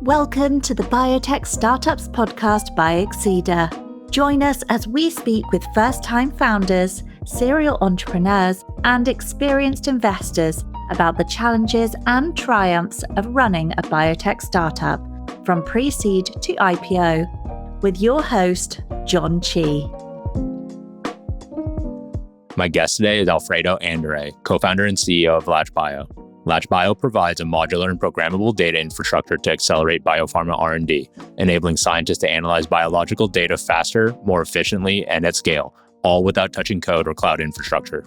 Welcome to the Biotech Startups podcast by Exceeder. Join us as we speak with first-time founders, serial entrepreneurs, and experienced investors about the challenges and triumphs of running a biotech startup, from pre-seed to IPO, with your host, John Chi. My guest today is Alfredo Andere, co-founder and CEO of LatchBio. LatchBio provides a modular and programmable data infrastructure to accelerate biopharma R&D, enabling scientists to analyze biological data faster, more efficiently, and at scale, all without touching code or cloud infrastructure.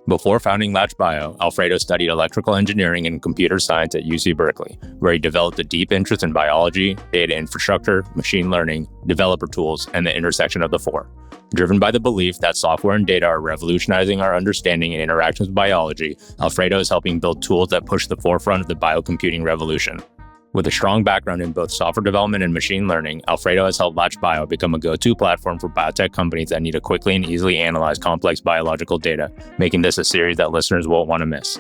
Before founding LatchBio, Alfredo studied electrical engineering and computer science at UC Berkeley, where he developed a deep interest in biology, data infrastructure, machine learning, developer tools, and the intersection of the four. Driven by the belief that software and data are revolutionizing our understanding and interactions with biology, Alfredo is helping build tools that push the forefront of the biocomputing revolution. With a strong background in both software development and machine learning, Alfredo has helped LatchBio become a go-to platform for biotech companies that need to quickly and easily analyze complex biological data, making this a series that listeners won't want to miss.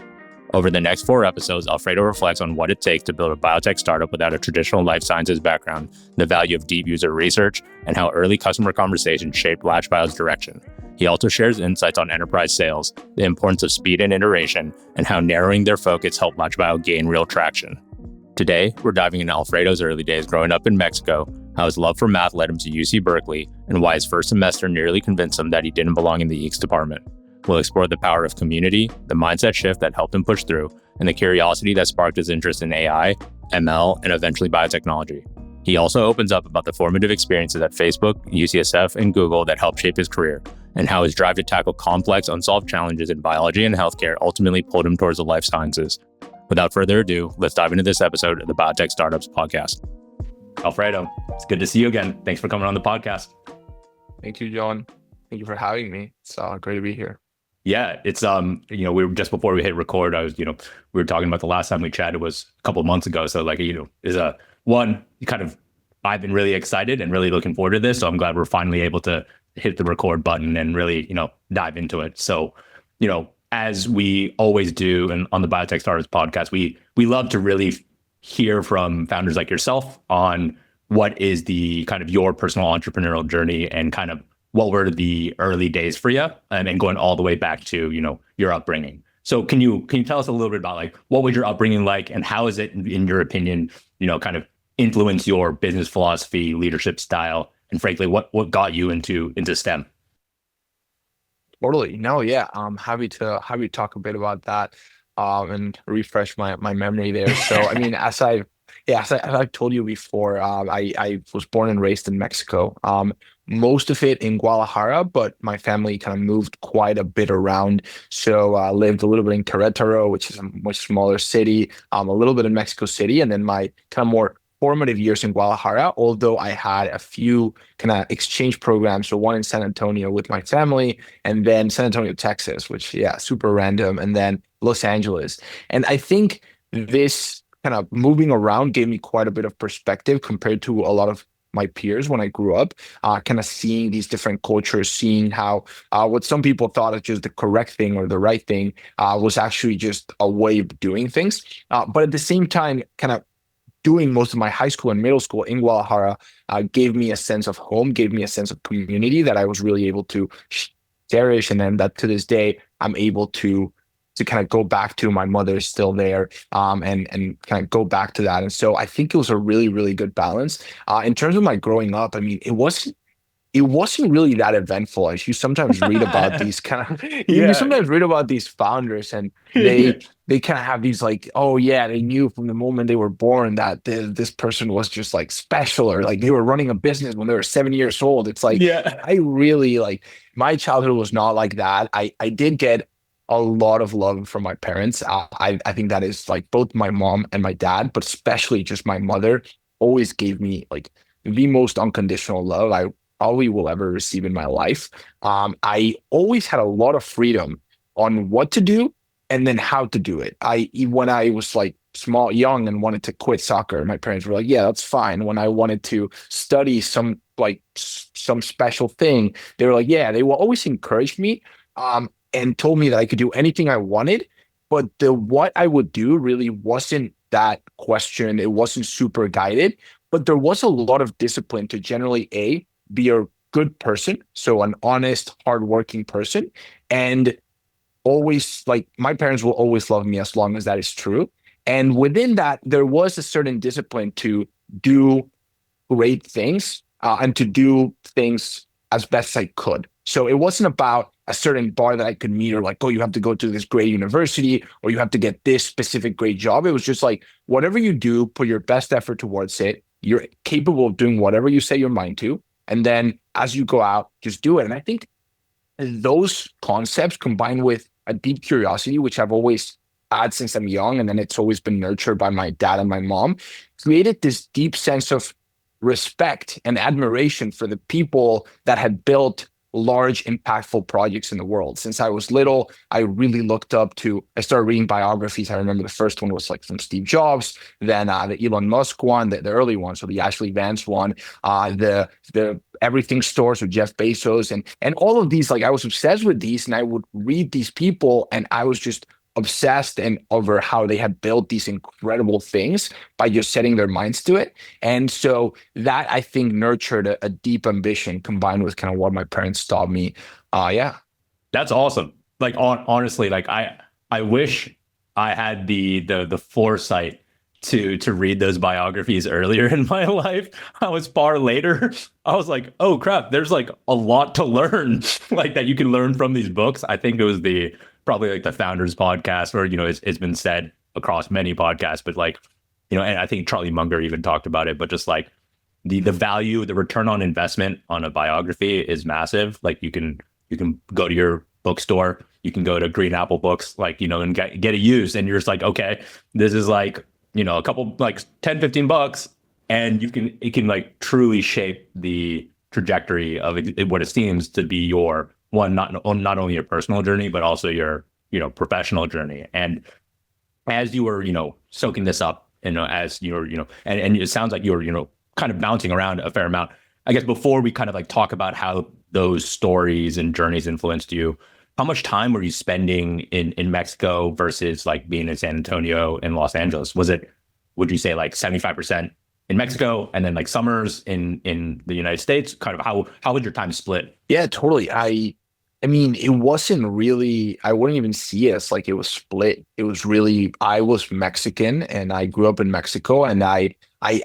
Over the next 4 episodes, Alfredo reflects on what it takes to build a biotech startup without a traditional life sciences background, the value of deep user research, and how early customer conversations shaped LatchBio's direction. He also shares insights on enterprise sales, the importance of speed and iteration, and how narrowing their focus helped LatchBio gain real traction. Today, we're diving into Alfredo's early days growing up in Mexico, how his love for math led him to UC Berkeley, and why his first semester nearly convinced him that he didn't belong in the EECS department. We'll explore the power of community, the mindset shift that helped him push through, and the curiosity that sparked his interest in AI, ML, and eventually biotechnology. He also opens up about the formative experiences at Facebook, UCSF, and Google that helped shape his career, and how his drive to tackle complex, unsolved challenges in biology and healthcare ultimately pulled him towards the life sciences. Without further ado, let's dive into this episode of the Biotech Startups podcast. Alfredo, it's good to see you again. Thanks for coming on the podcast. Thank you, John. Thank you for having me. It's great to be here. Yeah, it's we were just before we hit record. We were talking about the last time we chatted was a couple of months ago. So I've been really excited and really looking forward to this. So I'm glad we're finally able to hit the record button and really dive into it. So as we always do, and on the Biotech Startups podcast, we love to really hear from founders like yourself on what is the kind of your personal entrepreneurial journey and kind of what were the early days for you, and going all the way back to your upbringing. So can you tell us a little bit about what was your upbringing like, and how is it, in your opinion, kind of influence your business philosophy, leadership style, and frankly, what got you into STEM? Totally. No, yeah. I'm happy to talk a bit about that and refresh my memory there. So I mean, as I've told you before, I was born and raised in Mexico. Most of it in Guadalajara, but my family kind of moved quite a bit around. So I lived a little bit in Querétaro, which is a much smaller city, a little bit in Mexico City, and then my kind of more formative years in Guadalajara, although I had a few kind of exchange programs. So one in San Antonio with my family, and then San Antonio, Texas, which, super random, and then Los Angeles. And I think this kind of moving around gave me quite a bit of perspective compared to a lot of my peers when I grew up, kind of seeing these different cultures, seeing how what some people thought is just the correct thing or the right thing was actually just a way of doing things. But at the same time, kind of doing most of my high school and middle school in Guadalajara gave me a sense of home, gave me a sense of community that I was really able to cherish, and then that to this day I'm able to kind of go back to. My mother is still there, and kind of go back to that. And so I think it was a really, really good balance. In terms of my growing up, I mean, it wasn't really that eventful. As you sometimes read about these kind of, you sometimes read about these founders, and they kind of have these they knew from the moment they were born that this person was just special, or they were running a business when they were 7 years old. It's I really my childhood was not like that. I did get a lot of love from my parents. I think that is both my mom and my dad, but especially just my mother always gave me the most unconditional love I probably will ever receive in my life. I always had a lot of freedom on what to do and then how to do it. When I was young and wanted to quit soccer, my parents were yeah, that's fine. When I wanted to study some special thing, they were they will always encourage me. And told me that I could do anything I wanted but the what I would do really wasn't that question. It wasn't super guided, but there was a lot of discipline to generally be a good person, so an honest, hardworking person, and always like my parents will always love me as long as that is true. And within that, there was a certain discipline to do great things and to do things as best I could. So it wasn't about a certain bar that I could meet or like, oh, you have to go to this great university or you have to get this specific great job. It was just like, whatever you do, put your best effort towards it. You're capable of doing whatever you set your mind to. And then as you go out, just do it. And I think those concepts combined with a deep curiosity, which I've always had since I'm young, and then it's always been nurtured by my dad and my mom, created this deep sense of respect and admiration for the people that had built large, impactful projects in the world. Since I was little, I really looked up to, I started reading biographies. I remember the first one was like from Steve Jobs, then the Elon Musk one, the early one, so the Ashley Vance one, the Everything Stores with Jeff Bezos, and all of these, like I was obsessed with these, and I would read these people, and I was just obsessed and over how they had built these incredible things by just setting their minds to it. And so that I think nurtured a deep ambition combined with kind of what my parents taught me. Yeah. That's awesome. Like honestly, like I wish I had the foresight to read those biographies earlier in my life. I was far later. I was like, oh crap, there's like a lot to learn, like that you can learn from these books. I think it was probably like the Founders podcast, or, it's been said across many podcasts, but like, and I think Charlie Munger even talked about it, but just like the value, the return on investment on a biography is massive. Like you can go to your bookstore, you can go to Green Apple Books, like, and get it used. And you're just like, okay, this is like, a couple, like $10-15, and it can like truly shape the trajectory of what it seems to be your one, not only your personal journey, but also your, professional journey. And as you were, soaking this up, as you're, and it sounds like you're, kind of bouncing around a fair amount. I guess before we kind of like talk about how those stories and journeys influenced you, how much time were you spending in Mexico versus like being in San Antonio and Los Angeles? Would you say like 75% in Mexico and then like summers in the United States? Kind of how was your time split? Yeah, totally. I mean, it wasn't really, I wouldn't even see it as like it was split. It was really, I was Mexican and I grew up in Mexico, and I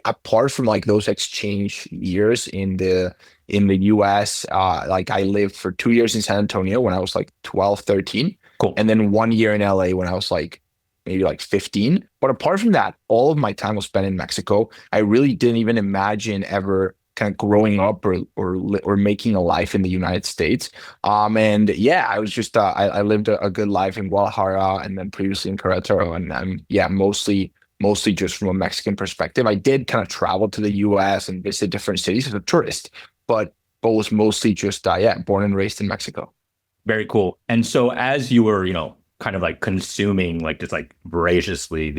apart from like those exchange years in the US, like I lived for 2 years in San Antonio when I was like 12, 13. Cool. And then 1 year in LA when I was like maybe like 15. But apart from that, all of my time was spent in Mexico. I really didn't even imagine ever kind of growing up or making a life in the United States. And yeah, I was just I lived a good life in Guadalajara and then previously in Querétaro, and yeah, mostly just from a Mexican perspective. I did kind of travel to the US and visit different cities as a tourist, but was mostly just born and raised in Mexico. Very cool. And so as you were, kind of like consuming like just like voraciously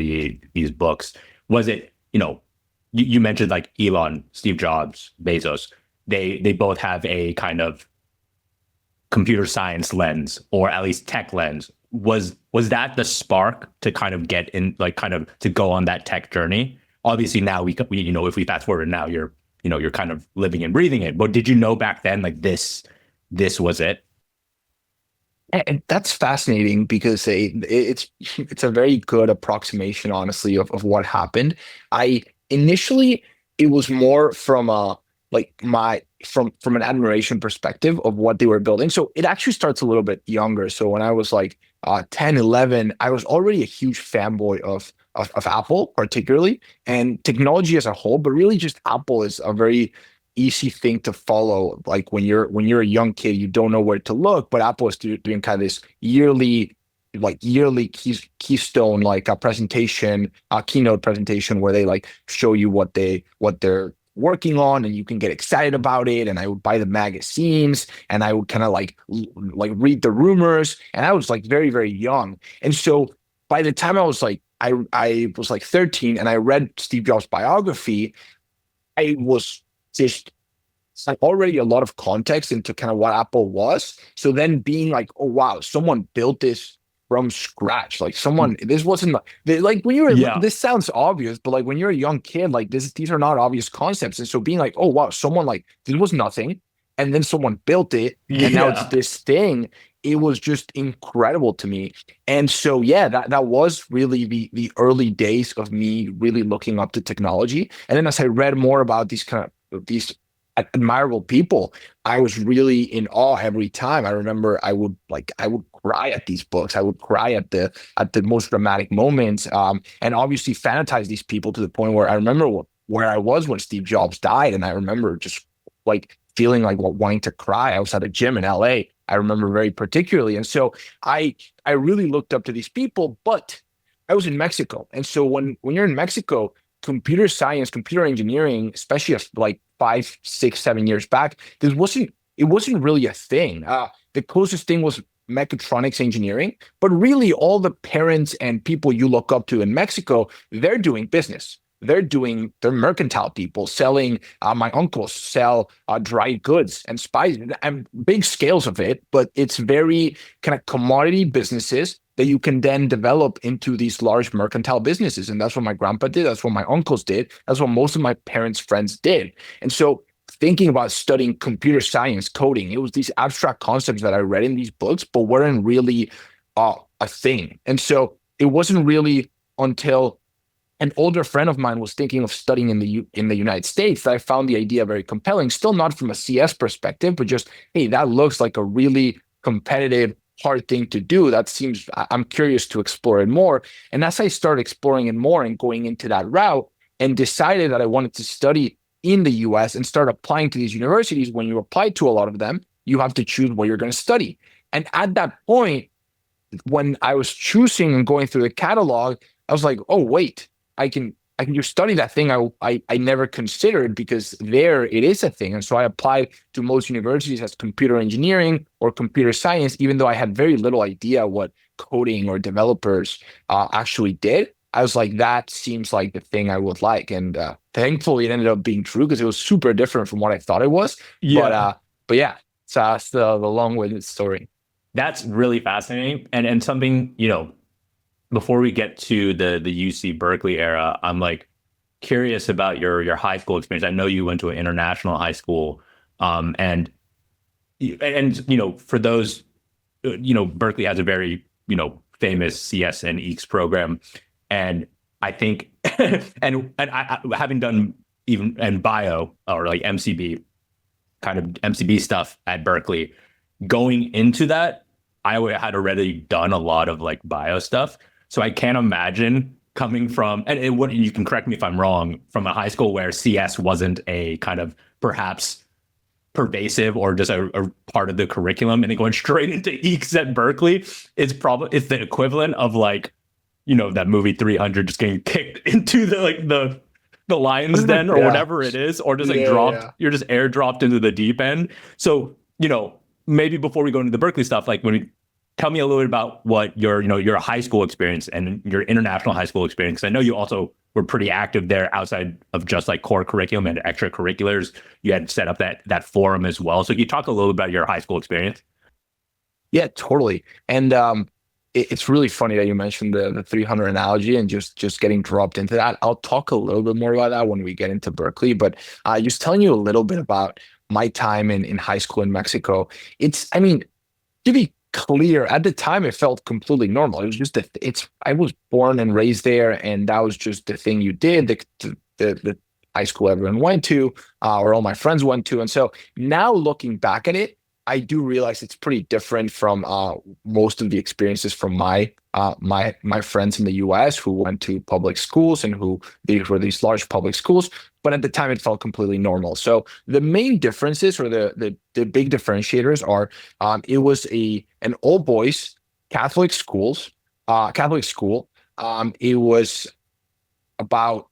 these books, was it, you mentioned like Elon, Steve Jobs, Bezos, they both have a kind of computer science lens, or at least tech lens. Was that the spark to kind of get in, like kind of to go on that tech journey? Obviously now we if we fast forward now, you're kind of living and breathing it. But did you know back then like this was it? And that's fascinating because it's a very good approximation, honestly, of what happened. Initially, it was more from from an admiration perspective of what they were building. So it actually starts a little bit younger. So when I was like 10, 11, I was already a huge fanboy of Apple, particularly, and technology as a whole. But really, just Apple is a very easy thing to follow. Like when you're a young kid, you don't know where to look, but Apple is doing kind of this yearly keystone, like a presentation, a keynote presentation where they like show you what they're working on, and you can get excited about it. And I would buy the magazines, and I would kind of like read the rumors, and I was like very, very young. And so by the time I was like, I was like 13 and I read Steve Jobs' biography, I was just like already a lot of context into kind of what Apple was. So then being like, oh wow, someone built this from scratch. Like someone, this wasn't like when you were, this sounds obvious, but like when you're a young kid, like these are not obvious concepts. And so being like, oh wow, someone like this was nothing, and then someone built it, and now it's this thing. It was just incredible to me. And so, yeah, that was really the early days of me really looking up to technology. And then as I read more about these admirable people, I was really in awe every time. I remember I would cry at these books. I would cry at the most dramatic moments, and obviously fantasize these people to the point where I remember where I was when Steve Jobs died. And I remember just like feeling like wanting to cry. I was at a gym in LA. I remember very particularly. And so I really looked up to these people, but I was in Mexico. And so when you're in Mexico, computer science, computer engineering, especially like 5, 6, 7 years back, it wasn't really a thing. The closest thing was mechatronics engineering, but really all the parents and people you look up to in Mexico, they're doing business. They're mercantile people selling. My uncles sell dried goods and spices and big scales of it, but it's very kind of commodity businesses that you can then develop into these large mercantile businesses. And that's what my grandpa did. That's what my uncles did. That's what most of my parents' friends did. And so thinking about studying computer science, coding, it was these abstract concepts that I read in these books, but weren't really a thing. And so it wasn't really until an older friend of mine was thinking of studying in the United States that I found the idea very compelling, still not from a CS perspective, but just, hey, that looks like a really competitive, hard thing to do. I'm curious to explore it more. And as I started exploring it more and going into that route and decided that I wanted to study in the US and start applying to these universities, when you apply to a lot of them, you have to choose what you're going to study. And at that point, when I was choosing and going through the catalog, I was like, oh, wait, I can just study that thing I never considered, because there it is a thing. And so I applied to most universities as computer engineering or computer science, even though I had very little idea what coding or developers actually did. I was like, that seems like the thing I would like. And thankfully it ended up being true, because it was super different from what I thought it was. Yeah. But yeah, so that's the long-winded story. That's really fascinating. And something, before we get to the UC Berkeley era, I'm like curious about your high school experience. I know you went to an international high school, and for those, Berkeley has a very famous CS and EECS program, and I think and I having done even and bio or like MCB kind of MCB stuff at Berkeley, going into that, I had already done a lot of like bio stuff. So I can't imagine coming from, and you can correct me if I'm wrong, from a high school where CS wasn't a kind of perhaps pervasive or just a part of the curriculum, and then going straight into EECS at Berkeley, it's the equivalent of like, that movie 300 just getting kicked into the lion's den or whatever it is, or just you're just airdropped into the deep end. So, maybe before we go into the Berkeley stuff, like tell me a little bit about what your high school experience and your international high school experience. I know you also were pretty active there outside of just like core curriculum and extracurriculars. You had set up that forum as well. So can you talk a little about your high school experience? Yeah, totally. And it's really funny that you mentioned the 300 analogy and just getting dropped into that. I'll talk a little bit more about that when we get into Berkeley, but just telling you a little bit about my time in high school in Mexico. To be clear, at the time it felt completely normal. It was just I was born and raised there, and that was just the thing you did, the high school everyone went to, or all my friends went to. And so now looking back at it, I do realize it's pretty different from most of the experiences from my friends in the US who went to public schools and these were these large public schools. But at the time, it felt completely normal. So the main differences, or the big differentiators, are it was an all boys Catholic school. It was about,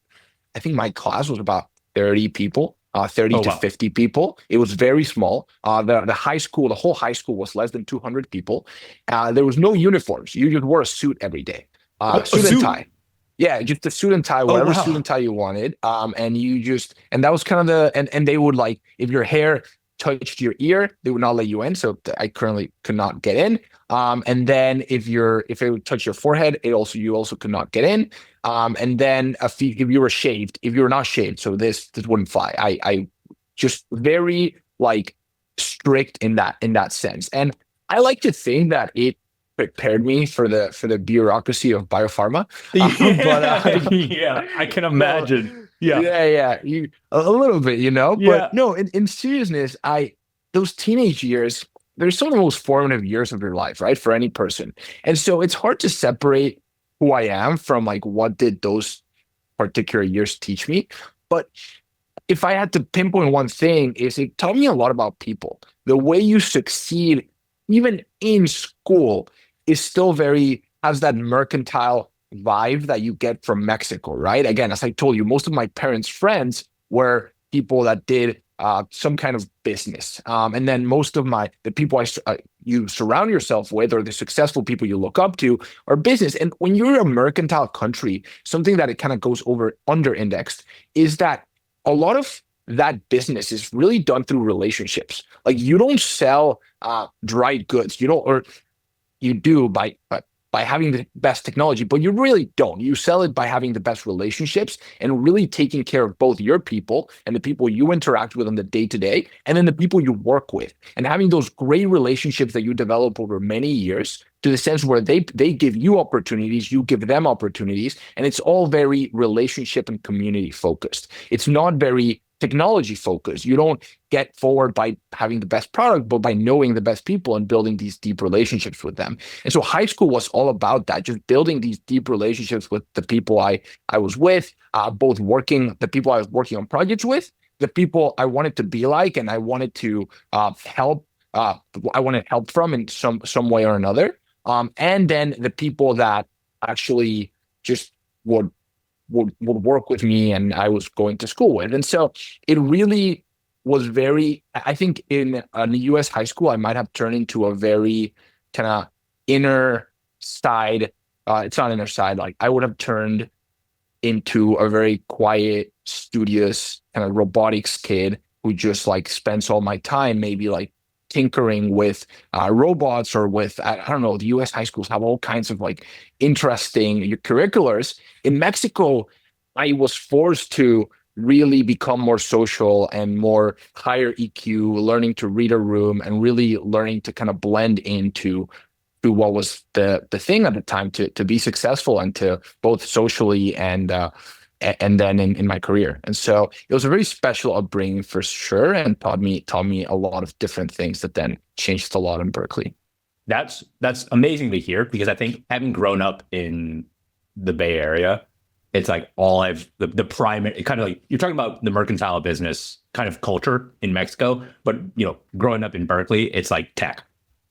I think my class was about 30 people. 30 to 50 people. It was very small. The whole high school was less than 200 people. There was no uniforms. You just wore a suit every day. Suit and tie. Yeah, just a suit and tie, whatever suit and tie you wanted. And that was kind of and they would, like, if your hair touched your ear, they would not let you in. So I currently could not get in. And then if it would touch your forehead, you also could not get in. And then if you were shaved, if you were not shaved, so this wouldn't fly. I just very like strict in that sense. And I like to think that it prepared me for the bureaucracy of biopharma. Yeah, I can imagine. Yeah, a little bit, Yeah. But no, in seriousness, those teenage years, they're some of the most formative years of your life, right? For any person. And so it's hard to separate who I am from like what did those particular years teach me. But if I had to pinpoint one thing, is it taught me a lot about people. The way you succeed, even in school, is still has that mercantile vibe that you get from Mexico, right? Again, as I told you, most of my parents' friends were people that did some kind of business. And then most of the people you surround yourself with, or the successful people you look up to, are business. And when you're a mercantile country, something that it kind of goes under indexed is that a lot of that business is really done through relationships. Like you don't sell dried goods. You don't, or you do by having the best technology, but you really don't. You sell it by having the best relationships and really taking care of both your people and the people you interact with on the day-to-day, and then the people you work with, and having those great relationships that you develop over many years, to the sense where they give you opportunities, you give them opportunities, and it's all very relationship and community focused. It's not very technology focused. You don't get forward by having the best product, but by knowing the best people and building these deep relationships with them. And so high school was all about that, just building these deep relationships with the people I was with, the people I was working on projects with, the people I wanted to be like, and I wanted to help from in some way or another. And then the people that actually just would work with me and I was going to school with. And so it really was I think in the US high school, I might have turned into a very kind of inner side. It's not inner side. Like I would have turned into a very quiet, studious kind of robotics kid who just like spends all my time maybe like tinkering with robots, or with, I don't know, the US high schools have all kinds of like interesting curriculars. In Mexico, I was forced to really become more social and more higher EQ, learning to read a room and really learning to kind of blend into what was the thing at the time to be successful and to both socially and then in my career. And so it was a very special upbringing for sure, and taught me a lot of different things that then changed a lot in Berkeley. That's amazing to hear, because I think having grown up in the Bay Area, it's like the primary kind of like, you're talking about the mercantile business kind of culture in Mexico, but growing up in Berkeley, it's like tech.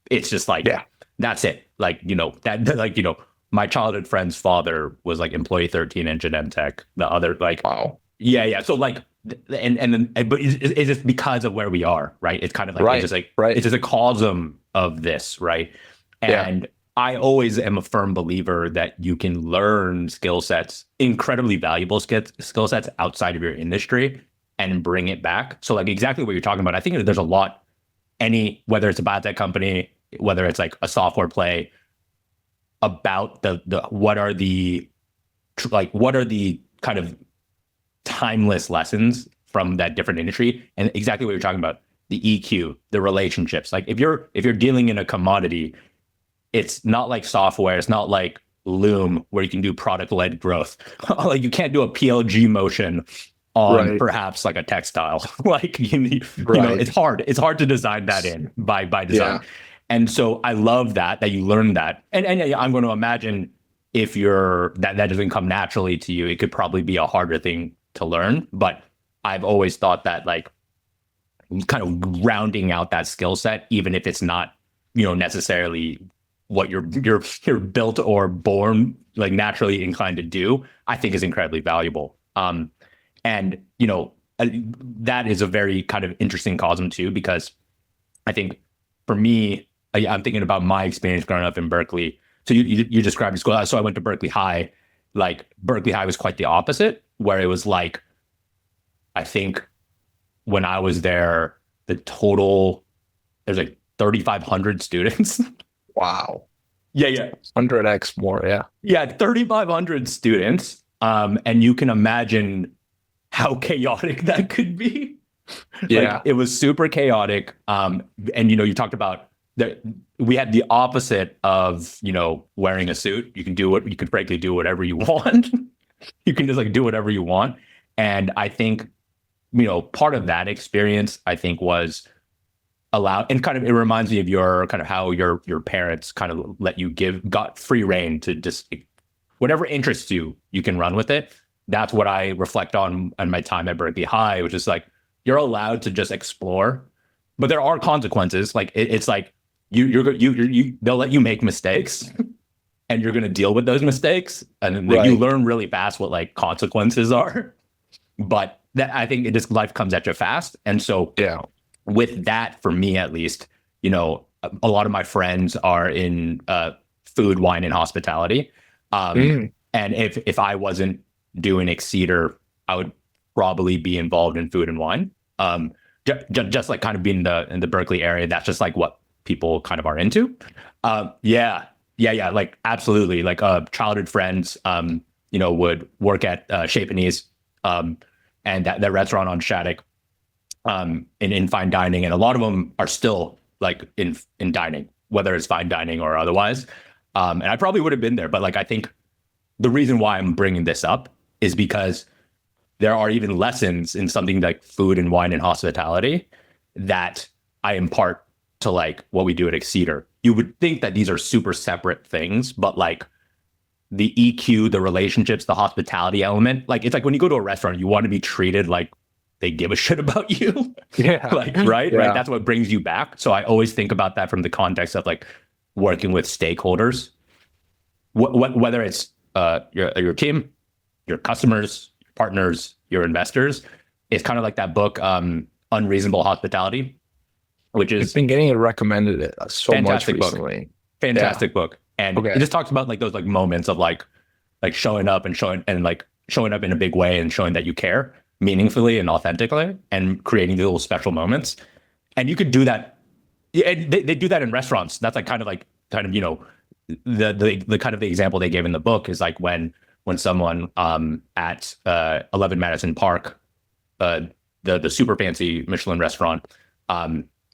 It's just like, yeah, that's it. Like, my childhood friend's father was like employee 13 in Genentech. The other, like, wow. Yeah. So like, but it's just because of where we are, right? It's kind of like, right. It's just like, right. It's just a causum of this, right? And I always am a firm believer that you can learn skill sets, incredibly valuable skill sets outside of your industry, and bring it back. So like exactly what you're talking about, I think there's a lot, whether it's a biotech company, whether it's like a software play, about what are the kind of timeless lessons from that different industry, and exactly what you're talking about, the EQ, the relationships. Like if you're dealing in a commodity, it's not like software, it's not like Loom where you can do product-led growth. Like you can't do a PLG motion on perhaps like a textile. Like it's hard to design that in by design. Yeah. And so I love that you learned that. And I'm going to imagine if that doesn't come naturally to you, it could probably be a harder thing to learn. But I've always thought that like kind of rounding out that skill set, even if it's not, necessarily what you're built or born like naturally inclined to do, I think is incredibly valuable. And that is a very kind of interesting causum too, because I think for me, I'm thinking about my experience growing up in Berkeley. So you described school. So I went to Berkeley High. Like Berkeley High was quite the opposite, where it was like, I think when I was there, the total, there's like 3,500 students. Wow. Yeah. 100x more. Yeah. Yeah, 3,500 students. And you can imagine how chaotic that could be. Yeah. Like, it was super chaotic. And, you talked about that we had the opposite of, wearing a suit. You can frankly do whatever you want. You can just like do whatever you want. And I think, part of that experience, I think, was allowed, and kind of, it reminds me of your kind of how your parents kind of let you got free reign to just whatever interests you, you can run with it. That's what I reflect on my time at Berkeley High, which is like, you're allowed to just explore, but there are consequences. Like it's like they'll let you make mistakes, and you're going to deal with those mistakes, and then you learn really fast what like consequences are. But that, I think, life comes at you fast, and so with that, for me at least, a lot of my friends are in food, wine, and hospitality. And if I wasn't doing Exceeder, I would probably be involved in food and wine. Just like kind of being in the Berkeley area, that's just like what people kind of are into. Yeah, like absolutely. Like childhood friends, would work at Chez Panisse, and that restaurant on Shattuck, in fine dining, and a lot of them are still like in dining, whether it's fine dining or otherwise. And I probably would have been there, but like I think the reason why I'm bringing this up is because there are even lessons in something like food and wine and hospitality that I impart to like what we do at Exceeder. You would think that these are super separate things, but like the EQ, the relationships, the hospitality element, like it's like when you go to a restaurant, you want to be treated like they give a shit about you. Yeah. Like, right? That's what brings you back. So I always think about that from the context of like working with stakeholders, whether it's your team, your customers, your partners, your investors. It's kind of like that book, Unreasonable Hospitality, which is... It's been getting recommended so much recently. Fantastic book. And it just talks about like those like moments of like showing up and showing up in a big way and showing that you care meaningfully and authentically and creating little special moments. And you could do that. And they do that in restaurants. That's like kind of the kind of the example they gave in the book is like when someone at 11 Madison Park, the super fancy Michelin restaurant,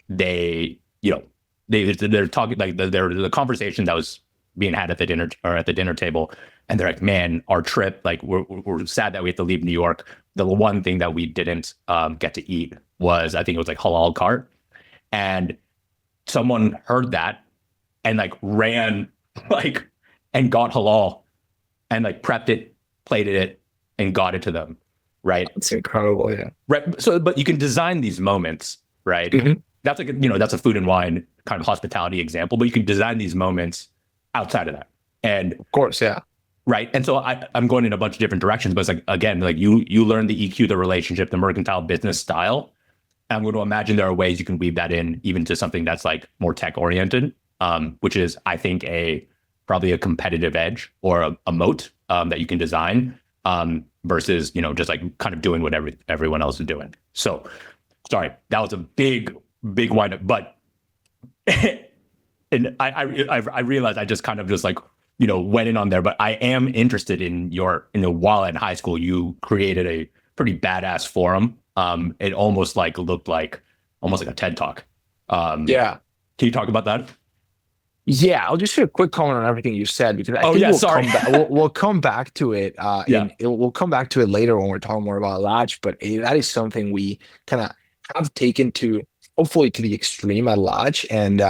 they're talking like the conversation that was being had at the dinner table, and they're like, man, our trip, like we're sad that we have to leave New York. The one thing that we didn't get to eat was, I think it was like halal cart, and someone heard that and like ran like and got halal and like prepped it, plated it, and got it to them. Right. It's incredible. Yeah. Right. So, but you can design these moments, right? Mm-hmm. That's like, that's a food and wine kind of hospitality example, but you can design these moments outside of that. And of course, yeah. Right. And so I'm going in a bunch of different directions, but it's like, again, like you learn the EQ, the relationship, the mercantile business style. And I'm going to imagine there are ways you can weave that in even to something that's like more tech oriented, which is, I think, probably a competitive edge or a moat that you can design versus, just like kind of doing what everyone else is doing. So sorry, that was a big windup, but and I realized I just kind of just like, went in on there, but I am interested in while in high school, you created a pretty badass forum. It almost looked like a TED Talk. Yeah. Can you talk about that? Yeah, I'll just do a quick comment on everything you said, because I think we'll come back to it. We'll come back to it later when we're talking more about Latch, but that is something we kind of have taken to, hopefully, to the extreme at Latch, and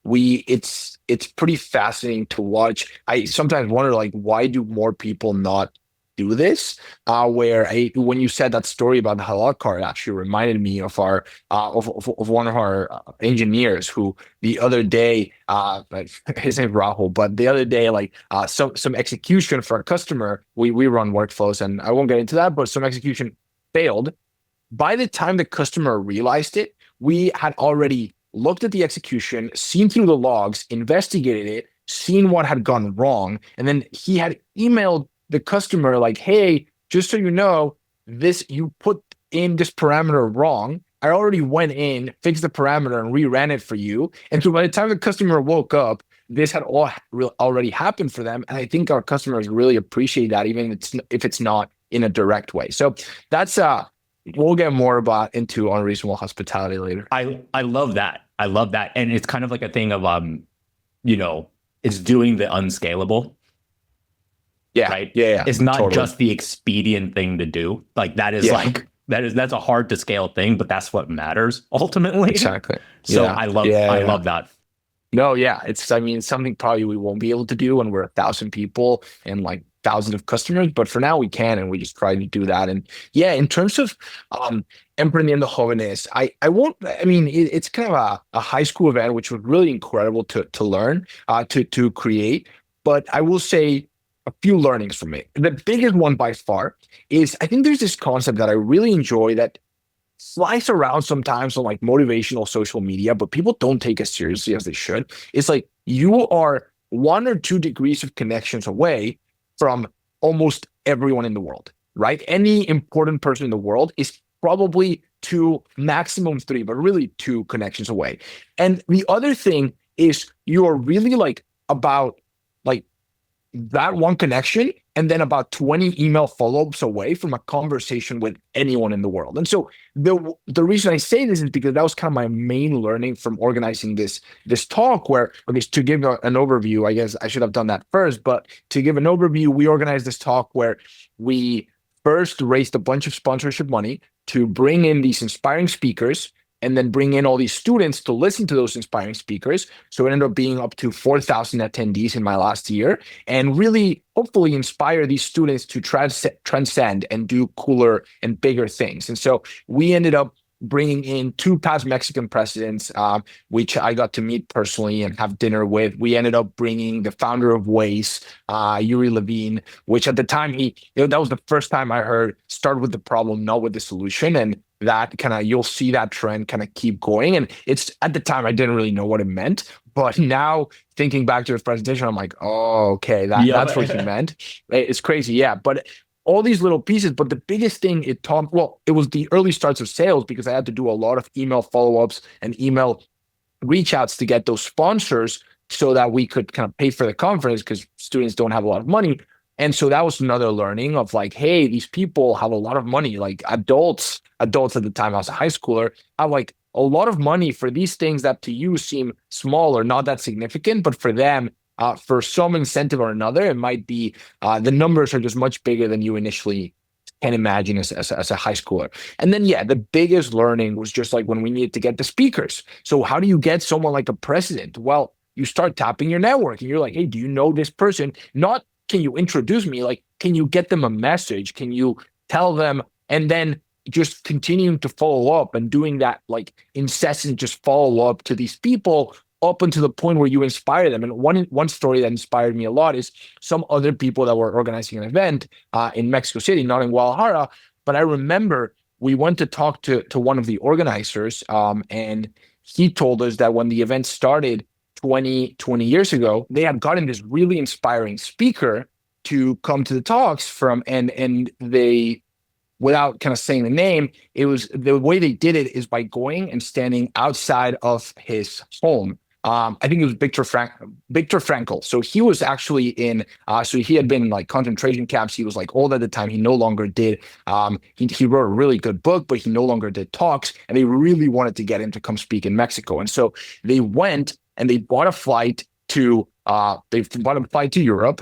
it's pretty fascinating to watch. I sometimes wonder, like, why do more people not do this? When you said that story about the halal card, actually reminded me of our of one of our engineers who the other day, his name is Rahul, but the other day, like some execution for a customer, we run workflows, and I won't get into that, but some execution failed. By the time the customer realized it, we had already looked at the execution, seen through the logs, investigated it, seen what had gone wrong, and then he had emailed the customer like, hey, just so you know, you put in this parameter wrong, I already went in, fixed the parameter, and reran it for you. And so by the time the customer woke up, this had already happened for them. And I think our customers really appreciate that, even if it's not in a direct way. So that's we'll get more into unreasonable hospitality later. I love that. I love that. And it's kind of like a thing of it's doing the unscalable. Yeah. Right. Yeah. It's not totally. just the expedient thing to do. Like that is that's a hard to scale thing, but that's what matters ultimately. Exactly. So I love that. No, yeah. It's something probably we won't be able to do when we're 1,000 people and like thousands of customers, but for now we can, and we just try to do that. And yeah, in terms of Emprendiendo Jóvenes, it's kind of a high school event, which was really incredible to learn, to create. But I will say a few learnings from it. The biggest one by far is I think there's this concept that I really enjoy that flies around sometimes on like motivational social media, but people don't take as seriously as they should. It's like you are 1 or 2 degrees of connections away from almost everyone in the world, right? Any important person in the world is probably 2, maximum 3, but really 2 connections away. And the other thing is you are really like about like that one connection and then about 20 email follow-ups away from a conversation with anyone in the world. And so the reason I say this is because that was kind of my main learning from organizing this talk, where, okay, to give an overview, I guess I should have done that first, but to give an overview, we organized this talk where we first raised a bunch of sponsorship money to bring in these inspiring speakers and then bring in all these students to listen to those inspiring speakers. So it ended up being up to 4,000 attendees in my last year, and really hopefully inspire these students to transcend and do cooler and bigger things. And so we ended up bringing in 2 past Mexican presidents, which I got to meet personally and have dinner with. We ended up bringing the founder of Waze, Yuri Levine, which at the time that was the first time I heard start with the problem, not with the solution. And that you'll see that trend kind of keep going. And it's, at the time, I didn't really know what it meant, but now thinking back to his presentation, I'm like, oh, okay, that's what he meant. It's crazy. Yeah. But all these little pieces, but the biggest thing it taught, well, it was the early starts of sales, because I had to do a lot of email follow-ups and email reach outs to get those sponsors so that we could kind of pay for the conference, because students don't have a lot of money. And so that was another learning of like, hey, these people have a lot of money, like adults at the time I was a high schooler, have like a lot of money for these things that to you seem small or not that significant, but for them, for some incentive or another, it might be the numbers are just much bigger than you initially can imagine as a high schooler. And then, the biggest learning was just like when we needed to get the speakers. So how do you get someone like a president? Well, you start tapping your network and you're like, hey, do you know this person? Not, can you introduce me? Like, can you get them a message? Can you tell them? And then just continuing to follow up and doing that like incessant just follow up to these people up until the point where you inspire them. And one story that inspired me a lot is some other people that were organizing an event in Mexico City, not in Guadalajara. But I remember we went to talk to one of the organizers, and he told us that when the event started 20 years ago, they had gotten this really inspiring speaker to come to the talks and they, without kind of saying the name, it was the way they did it is by going and standing outside of his home. I think it was Viktor Frankl. So he was actually in, so he had been in like concentration camps. He was like old at the time. He no longer did, he wrote a really good book, but he no longer did talks, and they really wanted to get him to come speak in Mexico. And so they went and they bought a flight to Europe,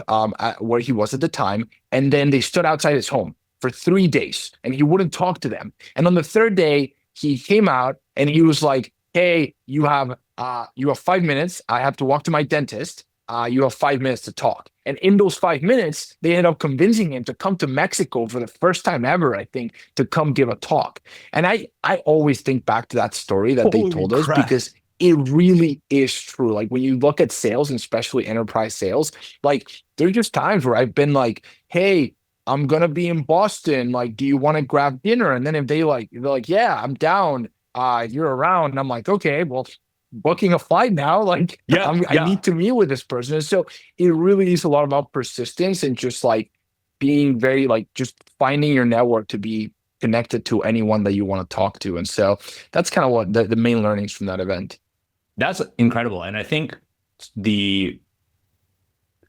where he was at the time. And then they stood outside his home for 3 days and he wouldn't talk to them. And on the 3rd day, he came out and he was like, hey, you have 5 minutes. I have to walk to my dentist. You have 5 minutes to talk. And in those 5 minutes, they ended up convincing him to come to Mexico for the first time ever, I think, to come give a talk. And I always think back to that story that they told us, because it really is true. Like when you look at sales, and especially enterprise sales, like there's just times where I've been like, hey, I'm going to be in Boston. Like, do you want to grab dinner? And then if they're like, yeah, I'm down. You're around. And I'm like, okay, well, booking a flight now. Like, I need to meet with this person. And so it really is a lot about persistence and just like being very like just finding your network to be connected to anyone that you want to talk to. And so that's kind of what the main learnings from that event. That's incredible. And I think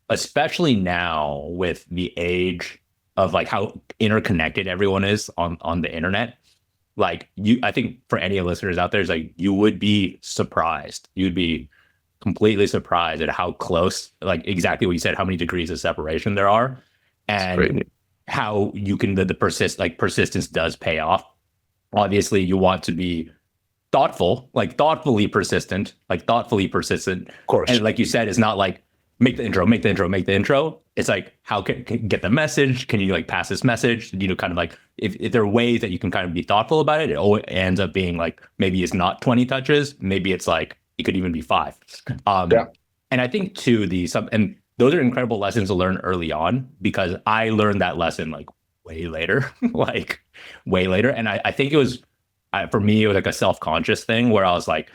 especially now with the age of like how interconnected everyone is on the internet, like I think for any listeners out there, is like you would be surprised. You'd be completely surprised at how close, like exactly what you said, how many degrees of separation there are, and how you can persistence does pay off. Obviously, you want to be thoughtfully persistent. Of course. And like you said, it's not like make the intro. It's like, how can get the message? Can you like pass this message? Kind of like if there are ways that you can kind of be thoughtful about it, it always ends up being like, maybe it's not 20 touches. Maybe it's like, it could even be 5. And I think too, and those are incredible lessons to learn early on, because I learned that lesson like way later, And I think it was, for me, it was like a self-conscious thing where I was like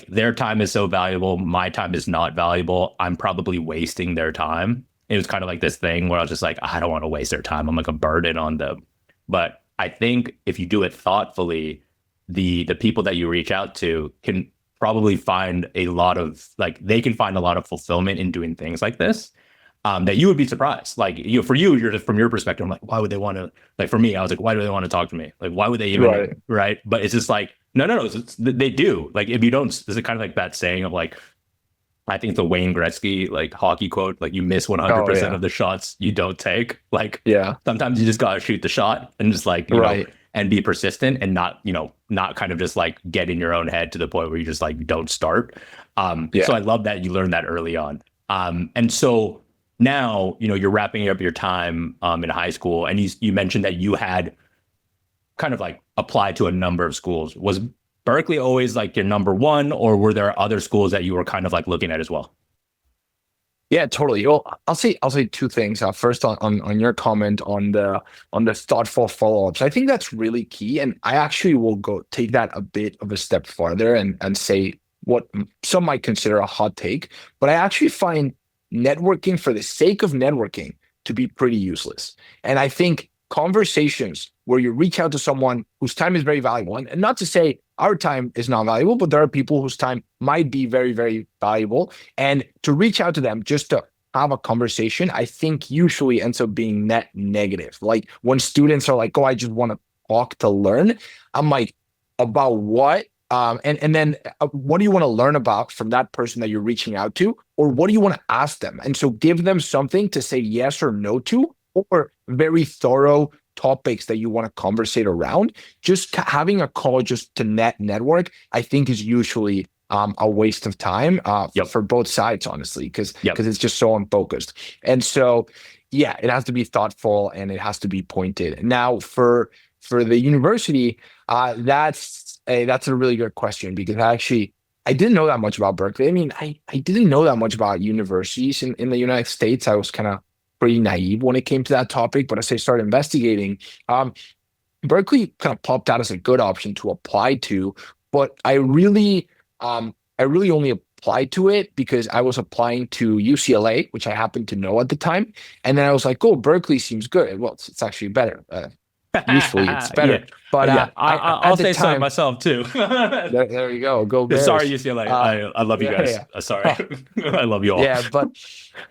their time is so valuable. My time is not valuable. I'm probably wasting their time. It was kind of like this thing where I was just like, I don't want to waste their time. I'm like a burden on them. But I think if you do it thoughtfully, the people that you reach out to can probably find a lot of fulfillment in doing things like this. That you would be surprised. Like for you, you're just from your perspective, I'm like, why would they want to, like for me, I was like, why do they want to talk to me? Like, why would they even, right? But it's just like, no, they do. Like, if you don't, this is kind of like that saying of like, I think the Wayne Gretzky like hockey quote, like you miss 100% of the shots you don't take. Like, sometimes you just got to shoot the shot and just like, you know, and be persistent and not kind of just like get in your own head to the point where you just like don't start. So I love that you learned that early on. And so now, you're wrapping up your time in high school, and you mentioned that you had kind of like applied to a number of schools. Was Berkeley always like your number one, or were there other schools that you were kind of like looking at as well? Yeah, totally. Well, I'll say 2 things. First, on your comment on the thoughtful follow-ups. I think that's really key, and I actually will go take that a bit of a step farther and say what some might consider a hot take, but I actually find networking for the sake of networking to be pretty useless. And I think conversations where you reach out to someone whose time is very valuable, and not to say our time is not valuable, but there are people whose time might be very, very valuable. And to reach out to them just to have a conversation, I think usually ends up being net negative. Like when students are like, oh, I just want to talk to learn. I'm like, about what? And then what do you want to learn about from that person that you're reaching out to? Or what do you want to ask them? And so give them something to say yes or no to, or very thorough topics that you want to conversate around. Just having a call just to network, I think is usually a waste of time for both sides, honestly, because it's just so unfocused. And so, it has to be thoughtful and it has to be pointed. Now, for the university, that's a really good question, because I didn't know that much about Berkeley. I mean, I didn't know that much about universities in the United States. I was kind of pretty naive when it came to that topic, but as I started investigating, Berkeley kind of popped out as a good option to apply to, but I really only applied to it because I was applying to UCLA, which I happened to know at the time. And then I was like, oh, Berkeley seems good. Well, it's actually better. Usefully, it's better. But I'll say so myself too. there you go. Go Bears. Sorry, UCLA. I love you guys. Sorry. I love you all. Yeah,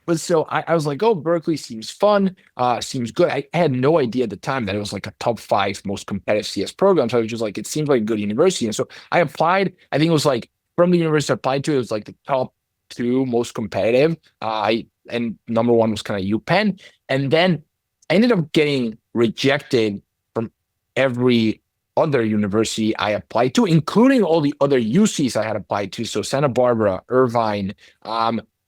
but so I was like, oh, Berkeley seems fun. Seems good. I had no idea at the time that it was like a top 5 most competitive CS program. So I was just like, it seems like a good university. And so I applied. I think it was like from the university I applied to, it was like the top 2 most competitive. And number 1 was kind of UPenn. And then I ended up getting rejected from every other university I applied to, including all the other UCs I had applied to. So Santa Barbara, Irvine,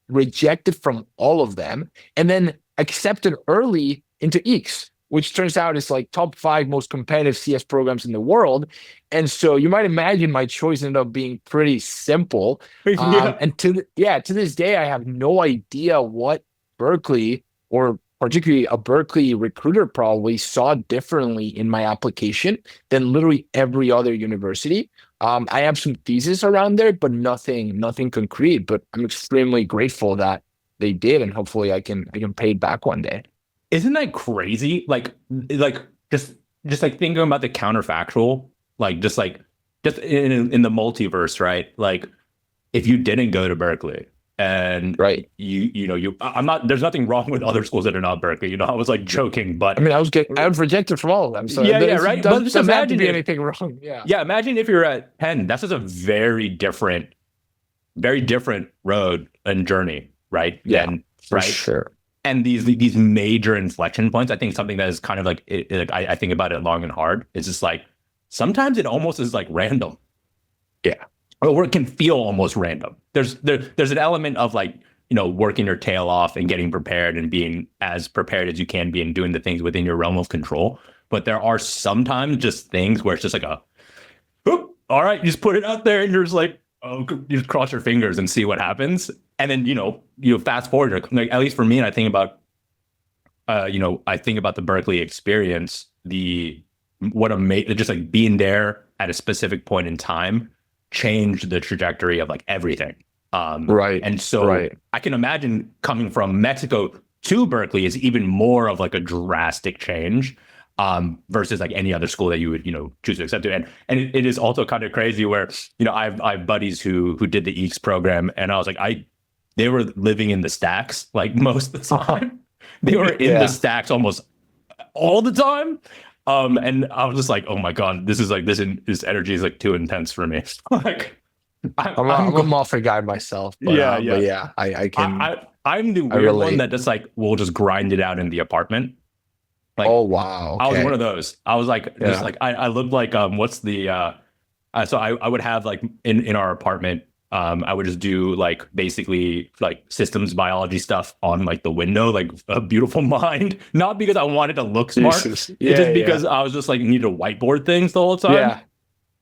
rejected from all of them, and then accepted early into EECS, which turns out is like top 5 most competitive CS programs in the world. And so you might imagine my choice ended up being pretty simple. And to this day, I have no idea what Berkeley, or particularly a Berkeley recruiter, probably saw differently in my application than literally every other university. I have some thesis around there, but nothing concrete. But I'm extremely grateful that they did, and hopefully I can pay it back one day. Isn't that crazy? Like just just like thinking about the counterfactual, just in the multiverse, right? Like if you didn't go to Berkeley and Right. I'm not, there's nothing wrong with other schools that are not Berkeley. I was like joking, but I mean, I was rejected from all of them. So yeah, right. But just doesn't have to imagine be anything wrong. Yeah. yeah, imagine if you're at Penn. That's just a very different road and journey, right? Yeah, And for right. sure. And these major inflection points, I think something that is kind of like, I think about it long and hard. It's just like, sometimes it almost is like random. Yeah. Or it can feel almost random. There's an element of like, working your tail off and getting prepared and being as prepared as you can be and doing the things within your realm of control. But there are sometimes just things where it's just like whoop, all right, you just put it out there and you're just like, oh, you just cross your fingers and see what happens. And then, you fast forward, like, at least for me, and I think about, the Berkeley experience, just like being there at a specific point in time changed the trajectory of like everything. Right. And so I can imagine coming from Mexico to Berkeley is even more of like a drastic change versus like any other school that you would, choose to accept it. And it is also kind of crazy where, I have buddies who did the EECS program, and I was like, they were living in the stacks like most of the time. They were in the stacks almost all the time. And I was just like, oh my God, this energy is like too intense for me. Like I'm a Moffat guy myself. But, but I can. I'm the weird one that just like will just grind it out in the apartment. Like, oh wow. Okay. I was one of those. I was like, just like I looked like what's the so I would have like in our apartment, I would just do like basically like systems biology stuff on like the window, like a beautiful mind. Not because I wanted to look smart, just because I was just like needed to whiteboard things the whole time. Yeah.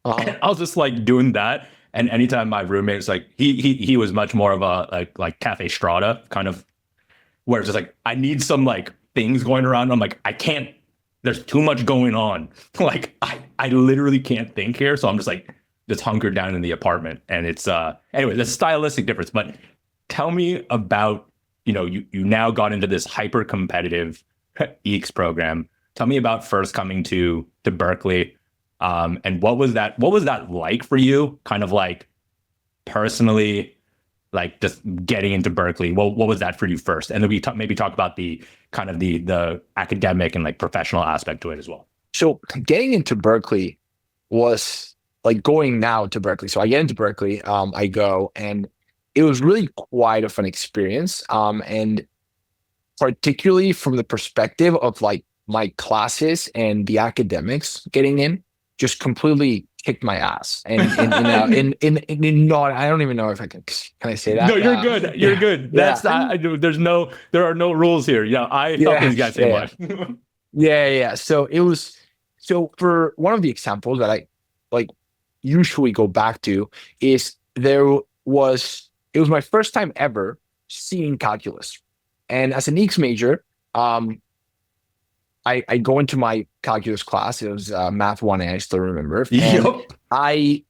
I was just like doing that. And anytime my roommate was like, he was much more of a like Cafe Strata kind of, where it's just like, I need some like things going around. I'm like, I can't, there's too much going on. Like I literally can't think here. So I'm just like, just hunkered down in the apartment. And it's, anyway, there's a stylistic difference, but tell me about, you now got into this hyper competitive EECS program. Tell me about first coming to Berkeley. And what was that like for you? Kind of like personally, like just getting into Berkeley. What was that for you first? And then we maybe talk about the kind of the academic and like professional aspect to it as well. So getting into Berkeley was like going now to Berkeley. So I get into Berkeley, I go, and it was really quite a fun experience. And particularly from the perspective of like my classes and the academics getting in, just completely kicked my ass. And not, I don't even know if can I say that? No, you're good. You're good. That's there are no rules here. Yeah, I felt these guys say much. Yeah. So for one of the examples that I like usually go back to is it was my first time ever seeing calculus. And as an EECS major, I go into my calculus class. It was Math 1A, I still remember. And I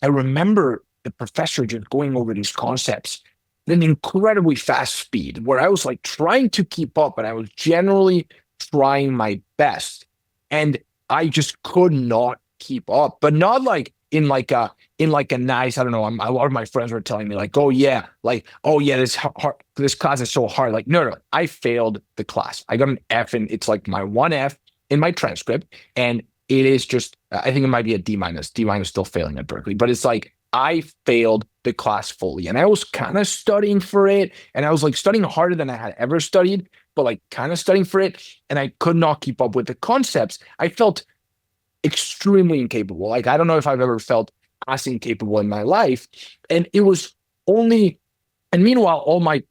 remember the professor just going over these concepts at an incredibly fast speed, where I was like trying to keep up, and I was generally trying my best. And I just could not keep up, but not like in like a nice, I don't know. A lot of my friends were telling me like, oh yeah, this class is so hard. Like, no, I failed the class. I got an F, and it's like my one F in my transcript. And it is just, I think it might be a D minus still failing at Berkeley, but it's like, I failed the class fully, and I was kind of studying for it. And I was like studying harder than I had ever studied, but like kind of studying for it. And I could not keep up with the concepts. I felt extremely incapable. Like, I don't know if I've ever felt as incapable in my life. And it was only, and meanwhile, all my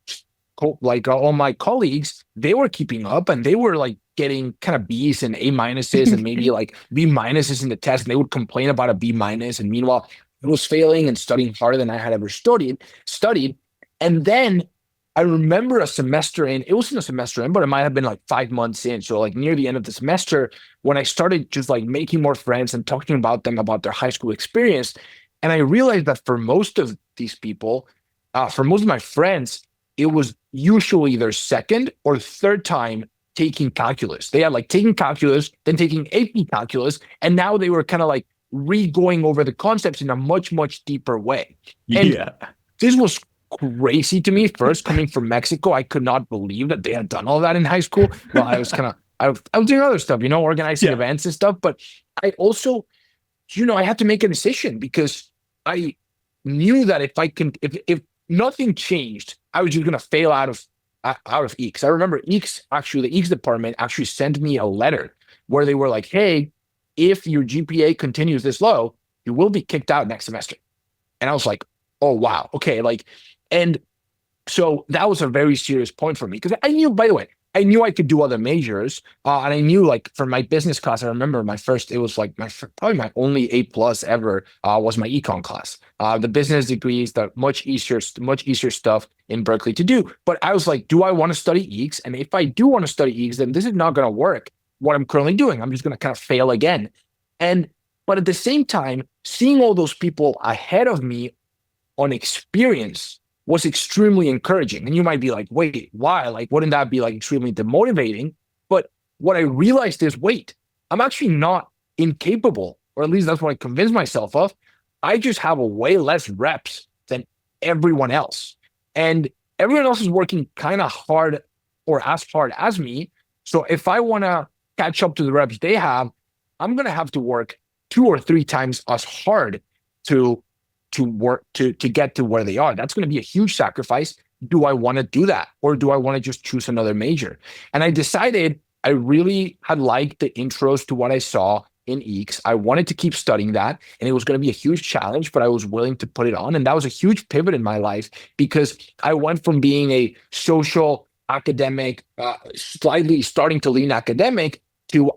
colleagues, they were keeping up, and they were like getting kind of B's and A minuses and maybe like B minuses in the test. And they would complain about a B minus. And meanwhile, I was failing and studying harder than I had ever studied. And then I remember a semester in, it wasn't a semester in, but it might have been like 5 months in. So like near the end of the semester, when I started just like making more friends and talking about them, about their high school experience. And I realized that for most of these people, for most of my friends, it was usually their second or third time taking calculus. They had like taking calculus, then taking AP calculus, and now they were kind of like re-going over the concepts in a much, much deeper way. And this was crazy to me. First, coming from Mexico, I could not believe that they had done all that in high school. Well, I was I was doing other stuff, organizing events and stuff. But I also, I had to make a decision because I knew that if nothing changed, I was just going to fail out of EECS. I remember the EECS department actually sent me a letter where they were like, hey, if your GPA continues this low, you will be kicked out next semester. And I was like, oh, wow. Okay. And so that was a very serious point for me because I knew, by the way, I could do other majors. And I knew for my business class, I remember probably my only A+ ever was my econ class. The business degrees, the much easier stuff in Berkeley to do. But I was like, do I want to study EECS? And if I do want to study EECS, then this is not going to work. What I'm currently doing, I'm just going to kind of fail again. But at the same time, seeing all those people ahead of me on experience was extremely encouraging. And you might be like, wait, why? Wouldn't that be extremely demotivating? But what I realized is, wait, I'm actually not incapable, or at least that's what I convinced myself of. I just have a way less reps than everyone else. And everyone else is working kind of hard or as hard as me. So if I want to catch up to the reps they have, I'm going to have to work 2 or 3 times as hard to get to where they are. That's going to be a huge sacrifice. Do I want to do that? Or do I want to just choose another major? And I decided I really had liked the intros to what I saw in EECS. I wanted to keep studying that, and it was going to be a huge challenge, but I was willing to put it on. And that was a huge pivot in my life because I went from being a social academic, slightly starting to lean academic, to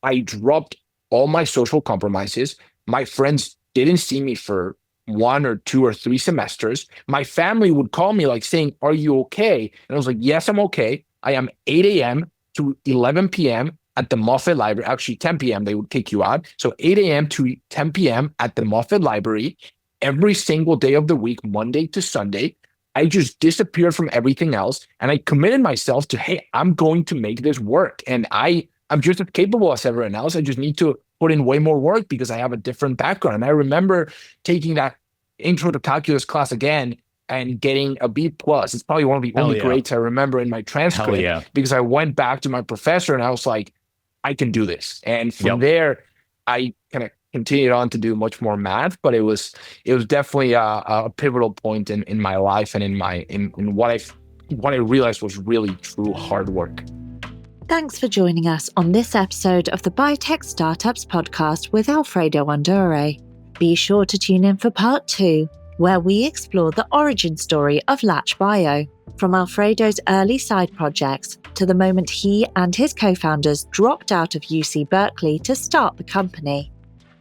I dropped all my social compromises. My friends didn't see me for 1 or 2 or 3 semesters. My family would call me saying, are you okay? And I was like, yes, I'm okay. I am 8 a.m. to 11 p.m. at the Moffett Library. Actually, 10 p.m. they would kick you out. So 8 a.m. to 10 p.m. at the Moffett Library every single day of the week, Monday to Sunday. I just disappeared from everything else. And I committed myself to, hey, I'm going to make this work. And I'm just as capable as everyone else. I just need to put in way more work because I have a different background. And I remember taking that intro to calculus class again and getting a B+. It's probably one of the only grades I remember in my transcript because I went back to my professor and I was like, I can do this. And from there, I kind of continued on to do much more math, but it was definitely a pivotal point in my life and in what I realized was really true hard work. Thanks for joining us on this episode of the Biotech Startups podcast with Alfredo Andere. Be sure to tune in for part 2, where we explore the origin story of LatchBio, from Alfredo's early side projects to the moment he and his co-founders dropped out of UC Berkeley to start the company.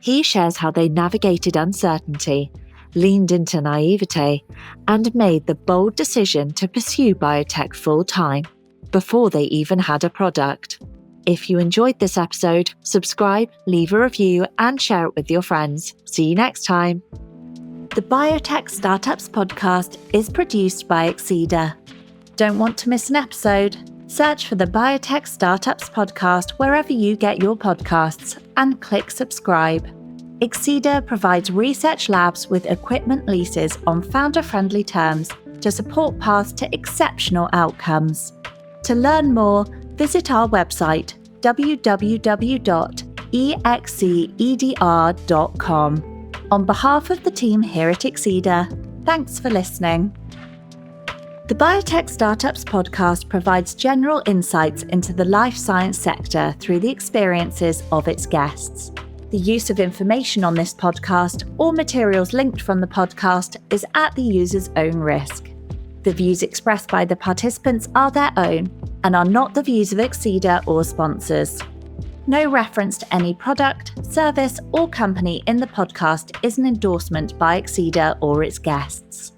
He shares how they navigated uncertainty, leaned into naivete, and made the bold decision to pursue biotech full-time before they even had a product. If you enjoyed this episode, subscribe, leave a review, and share it with your friends. See you next time. The Biotech Startups podcast is produced by Exceeder. Don't want to miss an episode? Search for the Biotech Startups podcast wherever you get your podcasts and click subscribe. Exceeder provides research labs with equipment leases on founder-friendly terms to support paths to exceptional outcomes. To learn more, visit our website www.exceeder.com. On behalf of the team here at Exceeder, thanks for listening. The Biotech Startups podcast provides general insights into the life science sector through the experiences of its guests. The use of information on this podcast or materials linked from the podcast is at the user's own risk. The views expressed by the participants are their own and are not the views of Exceeder or sponsors. No reference to any product, service, or company in the podcast is an endorsement by Exceeder or its guests.